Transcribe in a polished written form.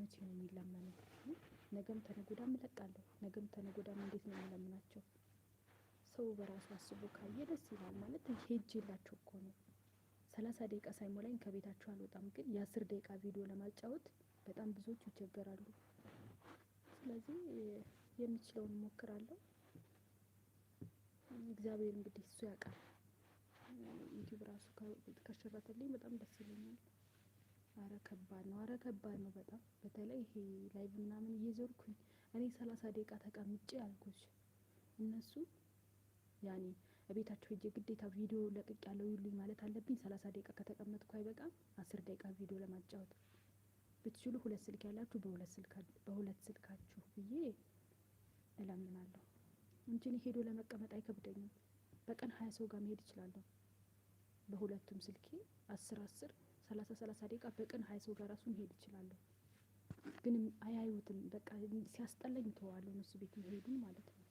መቼ ነው የሚለመነው? ነገም ተነጎዳም እለቃለሁ። ነገም ተነጎዳም እንዴት ነው የሚለምናቸው? ሰው በራሱ አስቦ ካየ ደስ ይላል። ማለት ሄጄላቸው እኮ ነው 30 ደቂቃ ሳይሞላኝ ከቤታቸው አልወጣም። ግን የ10 ደቂቃ ቪዲዮ ለማጫወት በጣም ብዙዎች ይቸገራሉ። ስለዚህ የምችለውን እሞክራለሁ። እግዚአብሔር እንግዲህ እሱ ያውቃል። ዩቲዩብ ራሱ ከሸረፈልኝ በጣም ደስ ይለኛል። አረ ከባድ ነው በጣም። በተለይ ይሄ ላይቭ ምናምን እየዞርኩኝ እኔ 30 ደቂቃ ተቀምጬ አልኩሽ። እነሱ ያኔ ቤታቸው ሄጄ ግዴታ ቪዲዮ ለቅቄያለሁ ይሉኝ ማለት አለብኝ። 30 ደቂቃ ከተቀመጥኩ አይበቃም? 10 ደቂቃ ቪዲዮ ለማጫወት ብትችሉ 2 ስልክ ያላችሁ በሁለት ስልካችሁ ብዬ እለምናለሁ እንጂ እኔ ሄዶ ለመቀመጥ አይከብደኝም። በቀን 20 ሰው ጋር መሄድ እችላለሁ። በሁለቱም ስልኬ 10 30 ደቂቃ በቀን 20 ሰው ጋር ራሱ መሄድ እችላለሁ። ግን አያዩትም። በቃ ሲያስጠላኝ እተዋለሁ እነሱ ቤት መሄዱን ማለት ነው።